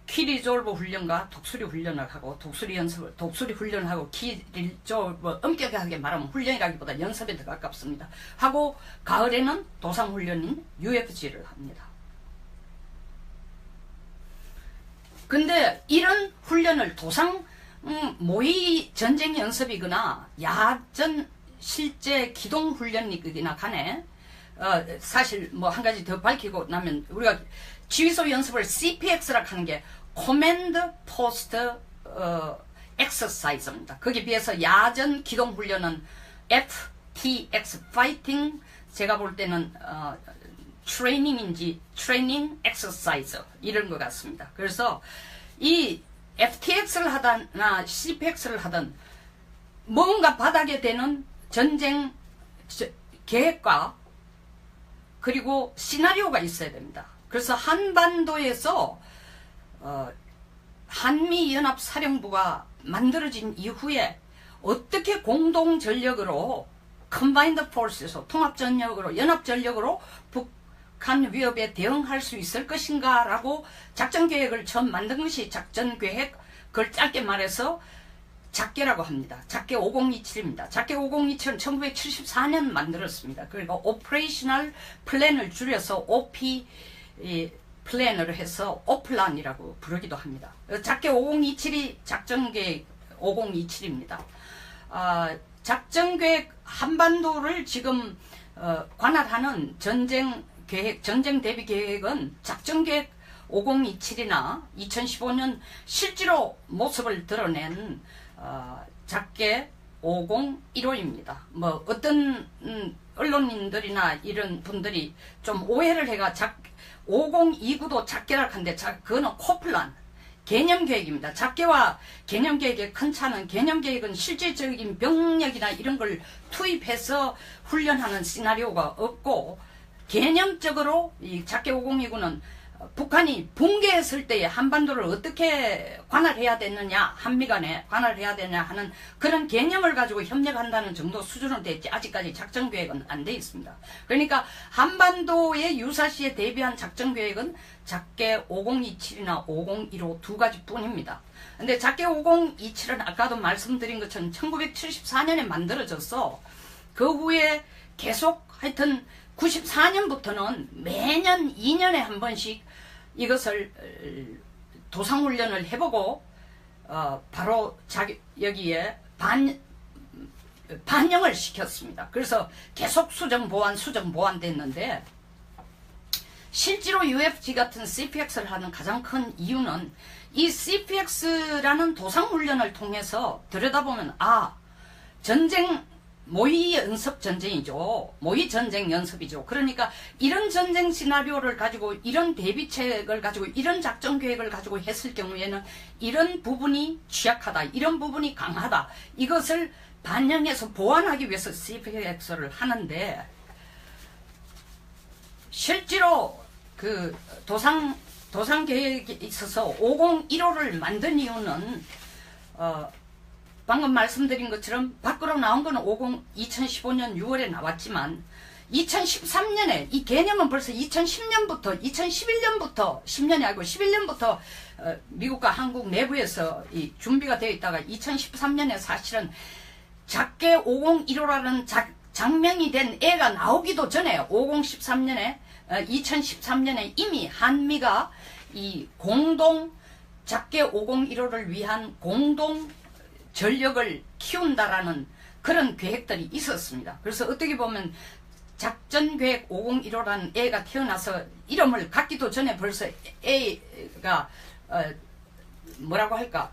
키리졸브 훈련과 독수리 훈련을 하고 독수리 연습을 독수리 훈련을 하고 키리졸브 엄격하게 말하면 훈련이라기보다 연습에 더 가깝습니다. 하고 가을에는 도상 훈련인 UFG를 합니다. 근데 이런 훈련을 도상 모의 전쟁 연습이거나 야전 실제 기동 훈련이거나 간에 사실 뭐 한 가지 더 밝히고 나면 우리가 지휘소 연습을 CPX라고 하는 게 Command Post Exercise입니다. 거기에 비해서 야전 기동 훈련은 FTX Fighting, 제가 볼 때는 트레이닝인지 트레이닝 엑서사이즈 이런 것 같습니다. 그래서 이 FTX를 하거나 CPX를 하든 뭔가 바닥에 대는 전쟁 계획과 그리고 시나리오가 있어야 됩니다. 그래서 한반도에서 한미연합사령부가 만들어진 이후에 어떻게 공동전력으로 Combined Force에서 통합전력으로 연합전력으로 북한 위협에 대응할 수 있을 것인가 라고 작전계획을 처음 만든 것이 작전계획, 그걸 짧게 말해서 작계라고 합니다. 작계 5027입니다. 작계 5027은 1974년 만들었습니다. 그리고 Operational Plan을 줄여서 OP 플랜을 해서 오플란이라고 부르기도 합니다. 작계 5027이 작전계획 5027입니다. 작전계획 한반도를 지금 관할하는 전쟁 대비 계획은 작전계획 5027이나 2015년 실제로 모습을 드러낸 작계 5015입니다. 뭐 어떤 언론인들이나 이런 분들이 좀 오해를 해가 5029도 작계라고 하는데 그거는 코플란 개념계획입니다. 작계와 개념계획의 큰 차는 개념계획은 실질적인 병력이나 이런 걸 투입해서 훈련하는 시나리오가 없고, 개념적으로 이 작계 5029는 북한이 붕괴했을 때에 한반도를 어떻게 관할해야 되느냐, 한미 간에 관할해야 되냐 하는 그런 개념을 가지고 협력한다는 정도 수준으로 되어 있지 아직까지 작전계획은 안 되어 있습니다. 그러니까 한반도의 유사시에 대비한 작전계획은 작계 5027이나 5015 두 가지 뿐입니다. 근데 작계 5027은 아까도 말씀드린 것처럼 1974년에 만들어져서 그 후에 계속 하여튼 94년부터는 매년 2년에 한 번씩 이것을 도상훈련을 해보고 바로 여기에 반영을 시켰습니다. 그래서 계속 수정보완 됐는데, 실제로 UFG 같은 CPX를 하는 가장 큰 이유는 이 CPX라는 도상훈련을 통해서 들여다보면 전쟁 모의 연습 전쟁이죠. 모의 전쟁 연습이죠. 그러니까 이런 전쟁 시나리오를 가지고 이런 대비책을 가지고 이런 작전 계획을 가지고 했을 경우에는 이런 부분이 취약하다, 이런 부분이 강하다, 이것을 반영해서 보완하기 위해서 CPX를 하는데, 실제로 그 도상 계획에 있어서 5015를 만든 이유는 방금 말씀드린 것처럼 밖으로 나온 거는 2015년 6월에 나왔지만 2013년에 이 개념은 벌써 2010년부터 10년이 아니고 11년부터 미국과 한국 내부에서 이 준비가 되어 있다가 2013년에 사실은 작계 5015라는 장명이 된 애가 나오기도 전에 2013년에 이미 한미가 이 공동 작계 5015를 위한 공동 전력을 키운다라는 그런 계획들이 있었습니다. 그래서 어떻게 보면 작전계획 5015라는 애가 태어나서 이름을 갖기도 전에 벌써 애가 뭐라고 할까,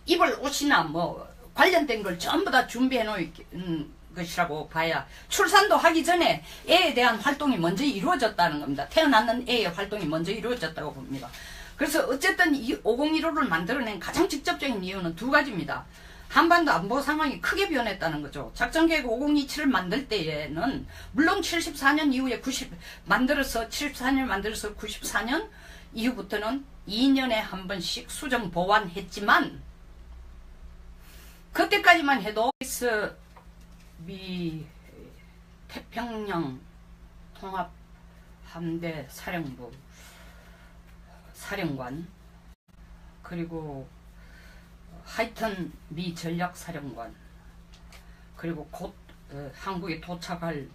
입을 옷이나 뭐 관련된 걸 전부 다 준비해 놓은 것이라고 봐야, 출산도 하기 전에 애에 대한 활동이 먼저 이루어졌다는 겁니다. 태어났는 애의 활동이 먼저 이루어졌다고 봅니다. 그래서 어쨌든 이 5015를 만들어낸 가장 직접적인 이유는 두 가지입니다. 한반도 안보 상황이 크게 변했다는 거죠. 작전계획 5027을 만들 때에는 물론 74년 이후에 74년 만들어서 94년 이후부터는 2년에 한 번씩 수정 보완했지만 그때까지만 해도 미 태평양 통합 함대 사령부 사령관, 그리고 하이튼 미 전략사령관, 그리고 곧 한국에 도착할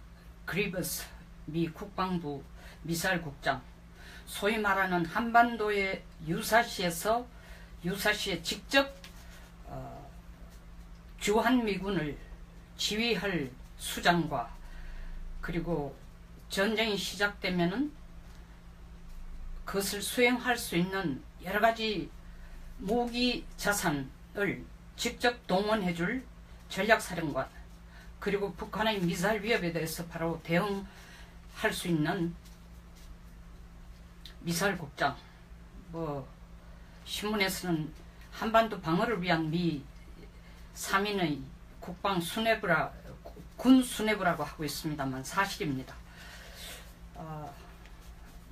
그리버스 미 국방부 미사일국장, 소위 말하는 한반도의 유사시에 직접 주한미군을 지휘할 수장과, 그리고 전쟁이 시작되면은 그것을 수행할 수 있는 여러가지 무기 자산을 직접 동원해줄 전략사령관, 그리고 북한의 미사일 위협에 대해서 바로 대응할 수 있는 미사일국장, 신문에서는 한반도 방어를 위한 미 3인의 국방 수뇌부라, 군 수뇌부라고 하고 있습니다만 사실입니다.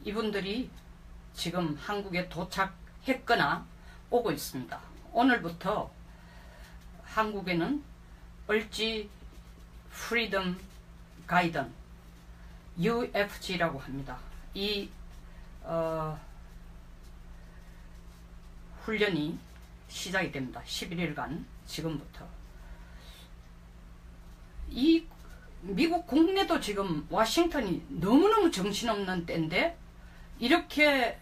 이분들이 지금 한국에 도착했거나 오고 있습니다. 오늘부터 한국에는 을지 프리덤 가이던 UFG라고 합니다. 이 훈련이 시작이 됩니다. 11일간 지금부터. 이 미국 국내도 지금 워싱턴이 너무너무 정신없는 때인데, 이렇게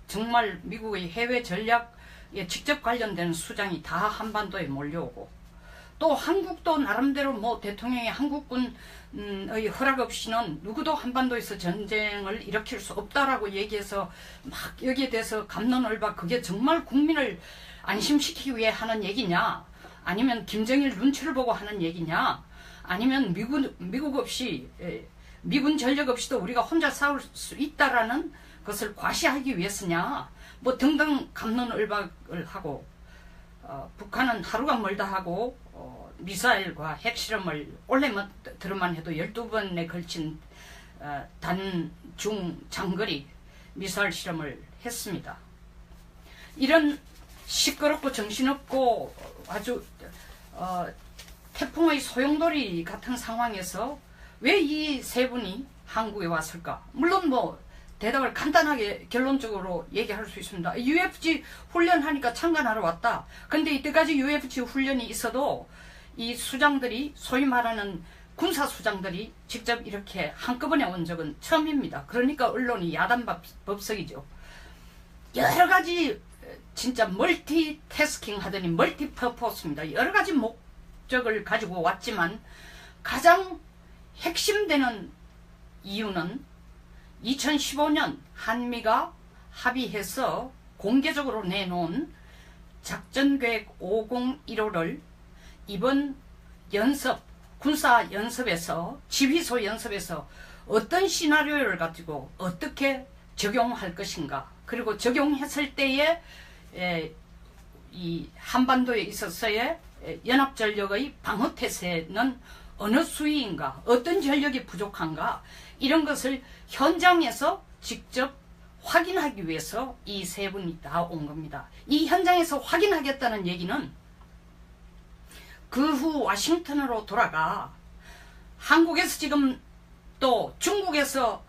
정말 미국의 해외 전략에 직접 관련된 수장이 다 한반도에 몰려오고, 또 한국도 나름대로 뭐 대통령이 한국군의 허락 없이는 누구도 한반도에서 전쟁을 일으킬 수 없다라고 얘기해서 막 여기에 대해서 갑론을박, 그게 정말 국민을 안심시키기 위해 하는 얘기냐, 아니면 김정일 눈치를 보고 하는 얘기냐, 아니면 미국 없이, 미군 전력 없이도 우리가 혼자 싸울 수 있다라는 것을 과시하기 위해서냐, 뭐 등등 갑론을박을 하고, 북한은 하루가 멀다 하고 미사일과 핵실험을 올해만 들어만 해도 12번에 걸친 단중 장거리 미사일 실험을 했습니다. 이런 시끄럽고 정신없고 아주 태풍의 소용돌이 같은 상황에서 왜 이 세 분이 한국에 왔을까? 물론 뭐 대답을 간단하게 결론적으로 얘기할 수 있습니다. UFG 훈련하니까 참관하러 왔다. 근데 이때까지 UFG 훈련이 있어도 이 수장들이, 소위 말하는 군사 수장들이 직접 이렇게 한꺼번에 온 적은 처음입니다. 그러니까 언론이 야단법석이죠. 여러 가지 진짜 멀티태스킹 하더니 멀티퍼포스입니다. 여러 가지 목적을 가지고 왔지만 가장 핵심되는 이유는 2015년 한미가 합의해서 공개적으로 내놓은 작전계획 5015를 이번 연습, 군사연습에서, 지휘소 연습에서 어떤 시나리오를 가지고 어떻게 적용할 것인가, 그리고 적용했을 때에 이 한반도에 있어서의 연합전력의 방어태세는 어느 수위인가, 어떤 전력이 부족한가, 이런 것을 현장에서 직접 확인하기 위해서 이 세 분이 다 온 겁니다. 이 현장에서 확인하겠다는 얘기는 그 후 워싱턴으로 돌아가 한국에서 지금 또 중국에서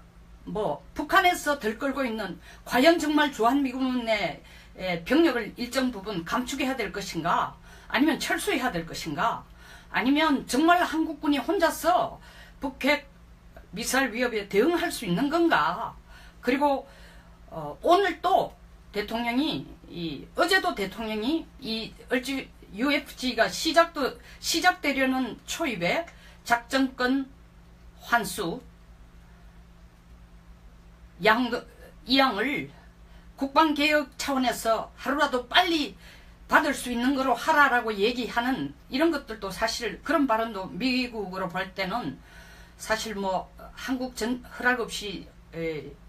뭐 북한에서 들끓고 있는 과연 정말 주한미군의 병력을 일정 부분 감축해야 될 것인가, 아니면 철수해야 될 것인가, 아니면 정말 한국군이 혼자서 북핵 미사일 위협에 대응할 수 있는 건가. 그리고 오늘 또 대통령이, 어제도 대통령이 이 UFG가 시작되려는 초입에 작전권 환수 이양을 국방개혁 차원에서 하루라도 빨리 받을 수 있는 거로 하라라고 얘기하는 이런 것들도, 사실 그런 발언도 미국으로 볼 때는 사실 뭐 한국 허락 없이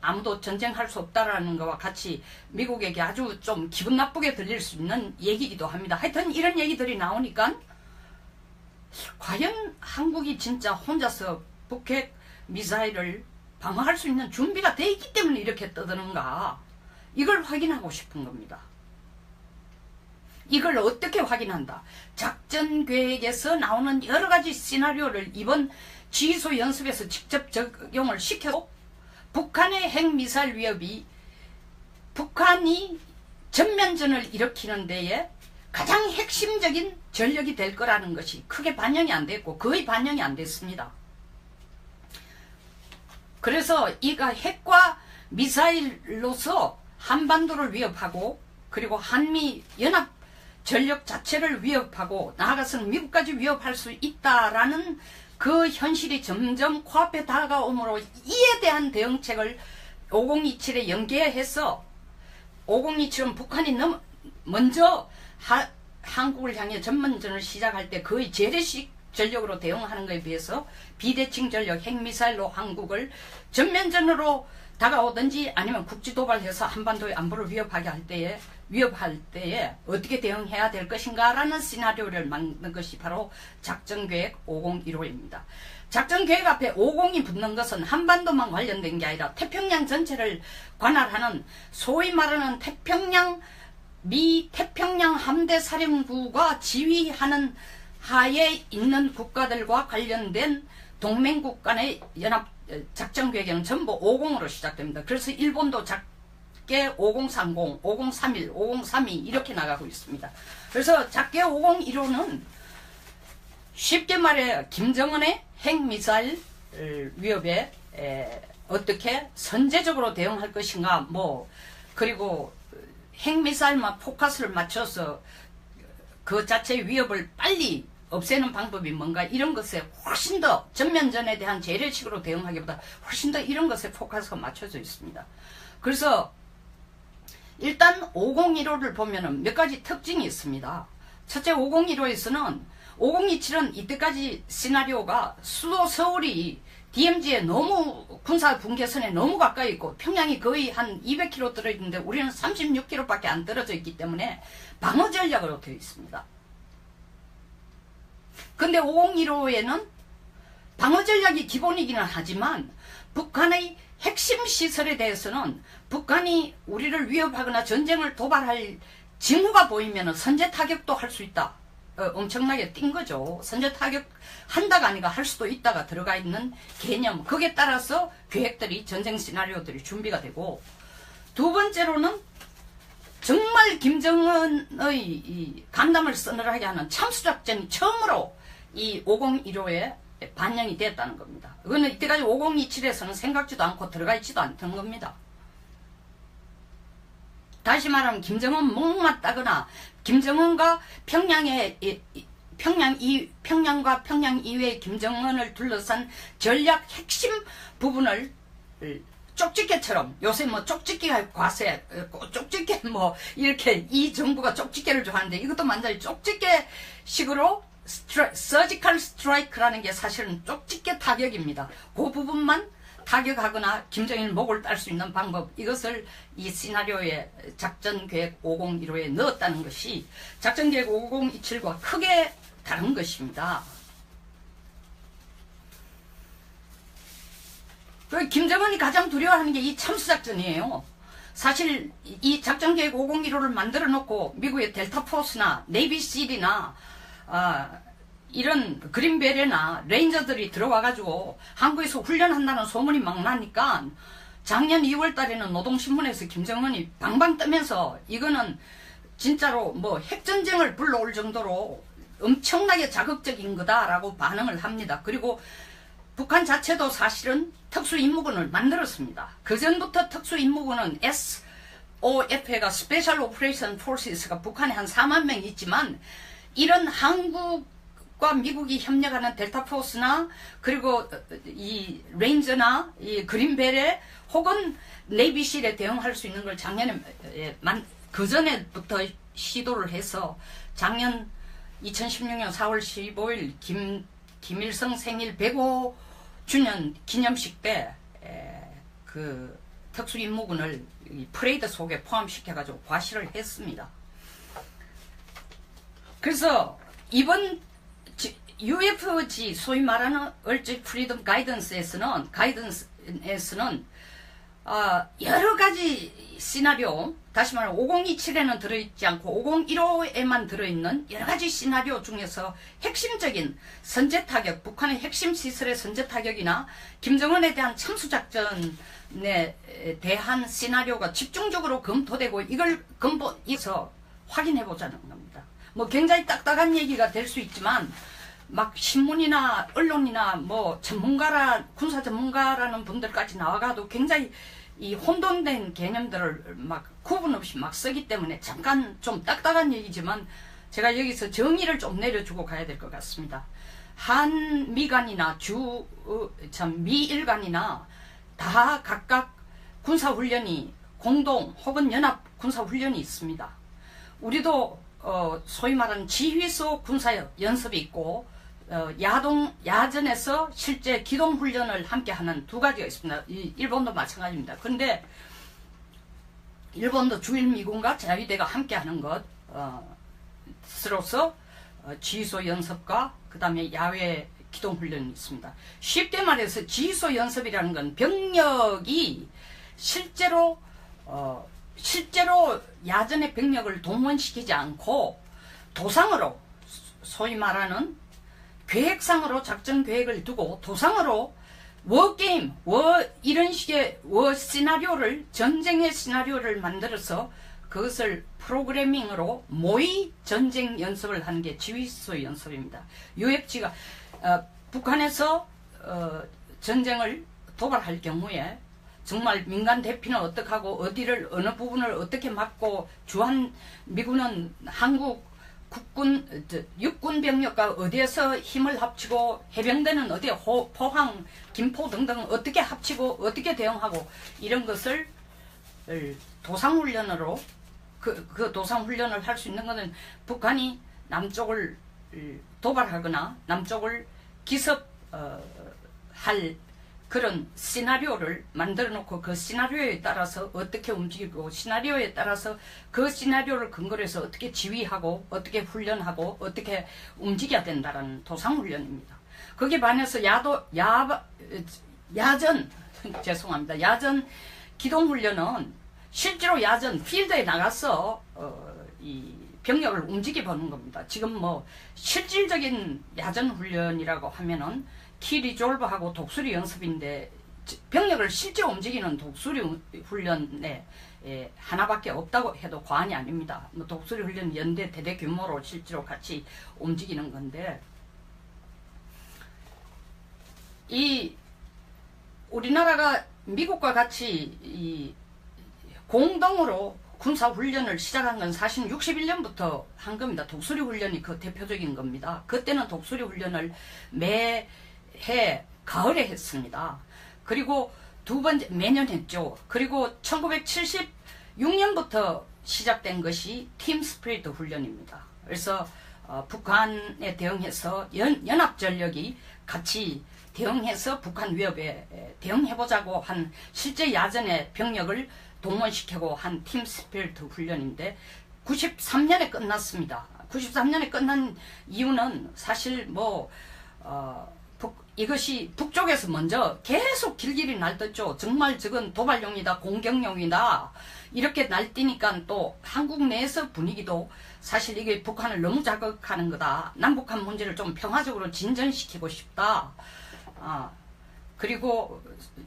아무도 전쟁할 수 없다라는 것과 같이 미국에게 아주 좀 기분 나쁘게 들릴 수 있는 얘기이기도 합니다. 하여튼 이런 얘기들이 나오니까 과연 한국이 진짜 혼자서 북핵 미사일을 방어할 수 있는 준비가 돼 있기 때문에 이렇게 떠드는가, 이걸 확인하고 싶은 겁니다. 이걸 어떻게 확인한다? 작전 계획에서 나오는 여러 가지 시나리오를 이번 지휘소 연습에서 직접 적용을 시켜서 북한의 핵미사일 위협이 북한이 전면전을 일으키는 데에 가장 핵심적인 전력이 될 거라는 것이 크게 반영이 안 됐고 거의 반영이 안 됐습니다. 그래서 이가 핵과 미사일로서 한반도를 위협하고 그리고 한미 연합 전력 자체를 위협하고 나아가서는 미국까지 위협할 수 있다라는 그 현실이 점점 코앞에 다가오므로 이에 대한 대응책을 5027에 연계해서 5027은 북한이 먼저 한국을 향해 전면전을 시작할 때 거의 재래식 전력으로 대응하는 것에 비해서 비대칭 전력 핵미사일로 한국을 전면전으로 다가오든지 아니면 국지도발해서 한반도의 안보를 위협할 때에 어떻게 대응해야 될 것인가라는 시나리오를 만든 것이 바로 작전계획 5015입니다. 작전계획 앞에 50이 붙는 것은 한반도만 관련된 게 아니라 태평양 전체를 관할하는 소위 말하는 미 태평양 함대사령부가 지휘하는 하에 있는 국가들과 관련된 동맹국 간의 연합 작전계획은 전부 50으로 시작됩니다. 그래서 일본도 작게 5030, 5031, 5032 이렇게 나가고 있습니다. 그래서 작게 5015는 쉽게 말해 김정은의 핵미사일 위협에 어떻게 선제적으로 대응할 것인가 그리고 핵미사일만 포커스를 맞춰서 그 자체의 위협을 빨리 없애는 방법이 뭔가 이런 것에 훨씬 더 전면전에 대한 재래식으로 대응하기보다 훨씬 더 이런 것에 포커스가 맞춰져 있습니다. 그래서 일단 5015를 보면은 몇 가지 특징이 있습니다. 첫째 5015에서는 5027은 이때까지 시나리오가 수도 서울이 DMZ에 너무 군사 분계선에 너무 가까이 있고 평양이 거의 한 200km 떨어지는데 우리는 36km밖에 안 떨어져 있기 때문에 방어 전략으로 되어 있습니다. 근데 5015에는 방어 전략이 기본이기는 하지만 북한의 핵심 시설에 대해서는 북한이 우리를 위협하거나 전쟁을 도발할 징후가 보이면 선제 타격도 할 수 있다. 엄청나게 띈 거죠. 선제 타격 한다가 아니가 할 수도 있다가 들어가 있는 개념. 거기에 따라서 계획들이 전쟁 시나리오들이 준비가 되고 두 번째로는 정말 김정은의 이 간담을 서늘하게 하는 참수작전이 처음으로 이 5015에 반영이 됐다는 겁니다. 이거는 이때까지 5027에서는 생각지도 않고 들어가 있지도 않던 겁니다. 다시 말하면 김정은 목맞다거나 김정은과 평양과 평양 이외의 김정은을 둘러싼 전략 핵심 부분을 쪽집게처럼 요새 쪽집게가 과세 쪽집게 이렇게 이 정부가 쪽집게를 좋아하는데 이것도 완전히 쪽집게 식으로 서지컬 스트라이크라는 게 사실은 쪽집게 타격입니다. 그 부분만 타격하거나 김정일 목을 딸 수 있는 방법, 이것을 이 시나리오에 작전계획 5015에 넣었다는 것이 작전계획 5027과 크게 다른 것입니다. 김정은이 가장 두려워하는 게 이 참수작전이에요. 사실 이 작전계획 5015를 만들어 놓고 미국의 델타포스나 네이비실이나 이런 그린베레나 레인저들이 들어와가지고 한국에서 훈련한다는 소문이 막 나니까 작년 2월 달에는 노동신문에서 김정은이 방방 뜨면서 이거는 진짜로 핵전쟁을 불러올 정도로 엄청나게 자극적인 거다라고 반응을 합니다. 그리고 북한 자체도 사실은 특수임무군을 만들었습니다. 그전부터 특수임무군은 SOF가 스페셜 오퍼레이션 포스가 북한에 한 4만 명 있지만 이런 한국과 미국이 협력하는 델타포스나 그리고 이 레인저나 이 그린베레 혹은 네이비실에 대응할 수 있는 걸 작년에 그전에부터 시도를 해서 작년 2016년 4월 15일 김일성 생일 105주년 기념식 때 그 특수임무군을 프레이드 속에 포함시켜가지고 과시를 했습니다. 그래서 이번 UFG 소위 말하는 얼지 프리덤 가이던스에서는 여러 가지 시나리오, 다시 말해 5027에는 들어있지 않고 5015에만 들어있는 여러 가지 시나리오 중에서 핵심적인 선제타격, 북한의 핵심 시설의 선제타격이나 김정은에 대한 참수작전에 대한 시나리오가 집중적으로 검토되고 이걸 근본에서 확인해보자는 겁니다. 뭐 굉장히 딱딱한 얘기가 될 수 있지만 막 신문이나 언론이나 뭐 군사 전문가라는 분들까지 나와가도 굉장히 이 혼돈된 개념들을 막 구분 없이 막 쓰기 때문에 잠깐 좀 딱딱한 얘기지만 제가 여기서 정의를 좀 내려주고 가야 될 것 같습니다. 한미간이나 미일 간이나 다 각각 군사훈련이 공동 혹은 연합 군사훈련이 있습니다. 우리도 소위 말하는 지휘소 군사연습이 있고 야전에서 실제 기동훈련을 함께하는 두 가지가 있습니다. 일본도 마찬가지입니다. 그런데 일본도 주일미군과 자위대가 함께하는 것으로서 지휘소 연습과 그 다음에 야외 기동훈련이 있습니다. 쉽게 말해서 지휘소 연습이라는 건 병력이 실제로 야전의 병력을 동원시키지 않고 도상으로 소위 말하는 계획상으로 작전 계획을 두고 도상으로 워게임, 이런 식의 시나리오를, 전쟁의 시나리오를 만들어서 그것을 프로그래밍으로 모의 전쟁 연습을 하는 게 지휘소 연습입니다. UFG가 북한에서 전쟁을 도발할 경우에 정말 민간 대피는 어떻게 하고 어디를 어느 부분을 어떻게 막고 미군은 한국 육군 병력과 어디에서 힘을 합치고 해병대는 어디에 포항, 김포 등등 어떻게 합치고 어떻게 대응하고 이런 것을 도상훈련으로 그 도상훈련을 할 수 있는 것은 북한이 남쪽을 도발하거나 남쪽을 기습할 그런 시나리오를 만들어 놓고 그 시나리오에 따라서 어떻게 움직이고 시나리오에 따라서 그 시나리오를 근거로 해서 어떻게 지휘하고 어떻게 훈련하고 어떻게 움직여야 된다는 도상훈련입니다. 거기에 반해서 야전 죄송합니다. 야전 기동훈련은 실제로 야전 필드에 나가서 이 병력을 움직여보는 겁니다. 지금 뭐 실질적인 야전 훈련이라고 하면은 키 리졸브하고 독수리 연습인데 병력을 실제 움직이는 독수리 훈련에 하나밖에 없다고 해도 과언이 아닙니다. 뭐 독수리 훈련 연대 대대 규모로 실제로 같이 움직이는 건데 이 우리나라가 미국과 같이 이 공동으로 군사훈련을 시작한 건 사실 61년부터 한 겁니다. 독수리 훈련이 그 대표적인 겁니다. 그때는 독수리 훈련을 매해 가을에 했습니다. 그리고 두 번째 매년 했죠. 그리고 1976년부터 시작된 것이 팀 스피릿 훈련입니다. 그래서 북한에 대응해서 연합전력이 같이 대응해서 북한 위협에 대응해보자고 한 실제 야전의 병력을 동원시키고 한 팀 스피릿 훈련인데 93년에 끝났습니다. 93년에 끝난 이유는 사실 이것이 북쪽에서 먼저 계속 길길이 날떴죠. 정말 저건 도발용이다, 공격용이다 이렇게 날뛰니까 또 한국 내에서 분위기도 사실 이게 북한을 너무 자극하는 거다. 남북한 문제를 좀 평화적으로 진전시키고 싶다. 그리고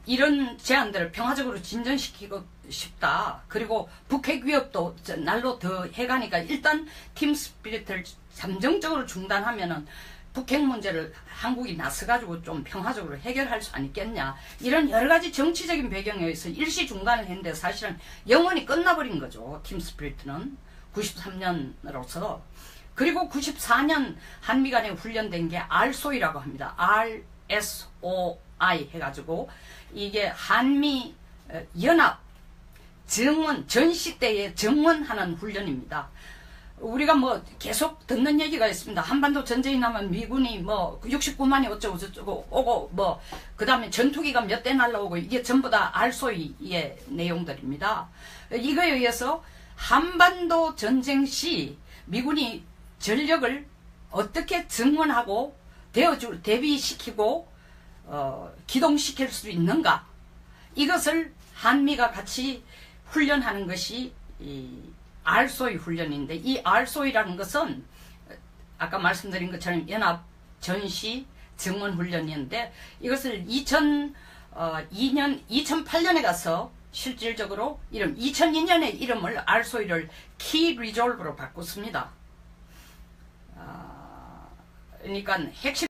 이런 제안들을 평화적으로 진전시키고 싶다. 그리고 북핵 위협도 날로 더 해가니까 일단 팀 스피릿을 잠정적으로 중단하면은 북핵 문제를 한국이 나서가지고 좀 평화적으로 해결할 수 아니겠냐. 이런 여러 가지 정치적인 배경에 의해서 일시 중단을 했는데 사실은 영원히 끝나버린 거죠. 팀 스피릿는 93년으로서. 그리고 94년 한미 간에 훈련된 게 RSOI라고 합니다. RSOI 해가지고 이게 한미 연합 정원 전시 때에 정원하는 훈련입니다. 우리가 뭐 계속 듣는 얘기가 있습니다. 한반도 전쟁이 나면 미군이 뭐 69만이 어쩌고 저쩌고 오고 뭐 그 다음에 전투기가 몇 대 날라오고 이게 전부 다 RSOI의 내용들입니다. 이거에 의해서 한반도 전쟁 시 미군이 전력을 어떻게 증원하고 대비시키고 기동시킬 수 있는가, 이것을 한미가 같이 훈련하는 것이 이 알소이 훈련인데, 이 알소이라는 것은 아까 말씀드린 것처럼 연합 전시 증원 훈련이었는데, 이것을 2008년에 가서 실질적으로 2002년에 이름을 알소이를 키 리졸브로 바꿨습니다. 그러니까 핵심